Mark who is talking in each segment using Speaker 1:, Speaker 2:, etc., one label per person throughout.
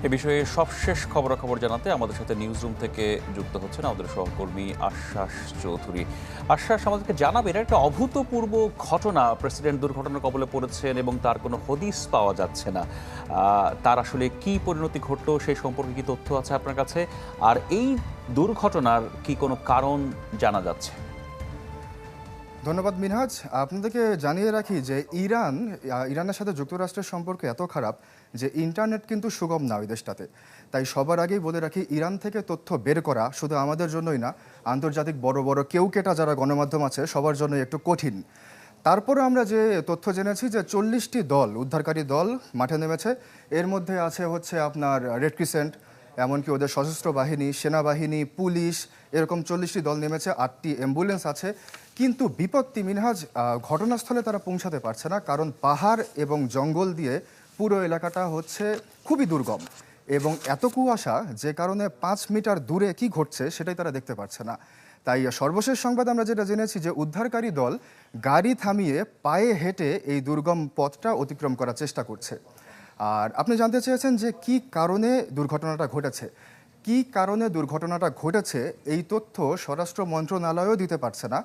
Speaker 1: এ বিষয়ে সবশেষ খবরাখবর জানাতে আমাদের সাথে নিউজরুম থেকে যুক্ত হচ্ছেন আমাদের সহকর্মী আশ্বাস চৌধুরী। আশ্বাস, আমাদেরকে জানাবেন, একটা অভূতপূর্ব ঘটনা, প্রেসিডেন্ট দুর্ঘটনার কবলে পড়েছেন এবং তার কোনো হদিস পাওয়া যাচ্ছে না। তার আসলে কি পরিণতি ঘটলো সেই সম্পর্কে কি তথ্য আছে আপনার কাছে? আর এই দুর্ঘটনার কি কোনো কারণ জানা যাচ্ছে?
Speaker 2: ধন্যবাদ মিনহাজ। আপনাদেরকে জানিয়ে রাখি যে ইরানের সাথে যুক্তরাষ্ট্রের সম্পর্ক এত খারাপ যে ইন্টারনেট কিন্তু সুগম না ওই দেশটাতে। তাই সবার আগেই বলে রাখি, ইরান থেকে তথ্য বের করা শুধু আমাদের জন্যই না, আন্তর্জাতিক বড় বড় কেটা যারা গণমাধ্যম আছে সবার জন্য একটু কঠিন। তারপরে আমরা যে তথ্য জেনেছি যে 40টি দল, উদ্ধারকারী দল মাঠে নেমেছে। এর মধ্যে আছে হচ্ছে আপনার রেড ক্রিসেন্ট, এমনকি ওদের সশস্ত্র বাহিনী, সেনাবাহিনী, পুলিশ, এরকম 40টি দল নেমেছে, 8টি অ্যাম্বুলেন্স আছে। কিন্তু বিপত্তি মিনহাজ, ঘটনাস্থলে তারা পৌঁছাতে পারছে না, কারণ পাহাড় এবং জঙ্গল দিয়ে পুরো এলাকাটা হচ্ছে খুবই দুর্গম এবং এত কুয়াশা যে কারণে 5 মিটার দূরে কি ঘটছে সেটাই তারা দেখতে পাচ্ছে না। তাই সর্বশেষ সংবাদ আমরা যেটা জেনেছি যে উদ্ধারকারী দল গাড়ি থামিয়ে পায়ে হেঁটে এই দুর্গম পথটা অতিক্রম করার চেষ্টা করছে। আর আপনি জানতে চেয়েছেন যে কি কারণে দুর্ঘটনাটা ঘটেছে। কি কারণে দুর্ঘটনাটা ঘটেছে এই তথ্য স্বরাষ্ট্র মন্ত্রণালয়ও দিতে পারছে না।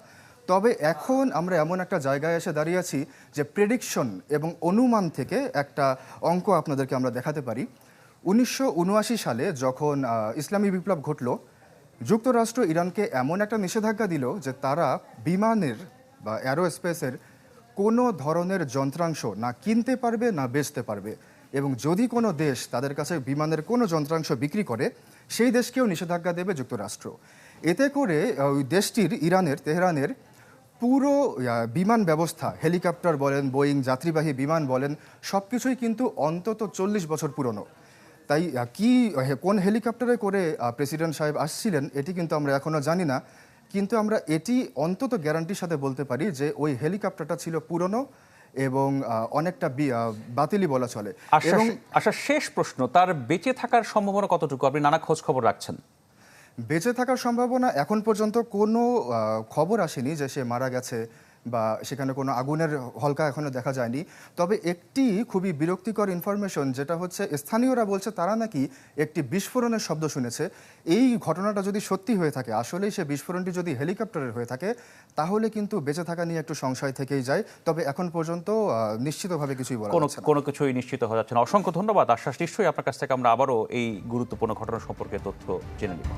Speaker 2: তবে এখন আমরা এমন একটা জায়গায় এসে দাঁড়িয়েছি যে প্রেডিকশন এবং অনুমান থেকে একটা অঙ্ক আপনাদেরকে আমরা দেখাতে পারি। 1979 সালে যখন ইসলামী বিপ্লব ঘটল, যুক্তরাষ্ট্র ইরানকে এমন একটা নিষেধাজ্ঞা দিল যে তারা বিমানের বা অ্যারোস্পেসের কোনো ধরনের যন্ত্রাংশ না কিনতে পারবে না বেচতে পারবে, এবং যদি কোনো দেশ তাদের কাছে বিমানের কোনো যন্ত্রাংশ বিক্রি করে সেই দেশকেও নিষেধাজ্ঞা দেবে যুক্তরাষ্ট্র। এতে করে ওই দেশটির, ইরানের তেহরানের পুরো বিমান ব্যবস্থা, হেলিকপ্টার বলেন, বোয়িং যাত্রীবাহী বিমান বলেন, সব কিছুই কিন্তু অন্তত 40 বছর পুরনো। তাই কোন হেলিকপ্টারে করে প্রেসিডেন্ট সাহেব আসছিলেন এটি কিন্তু আমরা এখনও জানি না, কিন্তু আমরা এটি অন্তত গ্যারান্টির সাথে বলতে পারি যে ওই হেলিকপ্টারটা ছিল পুরনো এবং অনেকটা বাতিলই বলা চলে। এবং
Speaker 1: শেষ প্রশ্ন, তার বেঁচে থাকার সম্ভাবনা কতটুকু? আপনি নানা খোঁজ খবর রাখছেন।
Speaker 2: বেঁচে থাকার সম্ভাবনা এখন পর্যন্ত কোনো খবর আসেনি যে সে মারা গেছে বা সেখানে কোনো আগুনের হলকা এখনো দেখা যায়নি। তবে একটি খুবই বিরক্তিকর ইনফরমেশন যেটা হচ্ছে, স্থানীয়রা বলছে তারা নাকি একটি বিস্ফোরণের শব্দ শুনেছে। এই ঘটনাটা যদি সত্যি হয়ে থাকে, আসলেই সে বিস্ফোরণটি যদি হেলিকপ্টারের হয়ে থাকে, তাহলে কিন্তু বেঁচে থাকা নিয়ে একটু সংশয় থেকেই যায়। তবে এখন পর্যন্ত নিশ্চিতভাবে কিছুই বলা যাচ্ছে না।
Speaker 1: কোনো কিছুই নিশ্চিত হওয়া যাচ্ছে না। অসংখ্য ধন্যবাদ আশ্বাস। নিশ্চয়ই আপনার কাছ থেকে আমরা আবারও এই গুরুত্বপূর্ণ ঘটনা সম্পর্কে তথ্য জেনে নিব।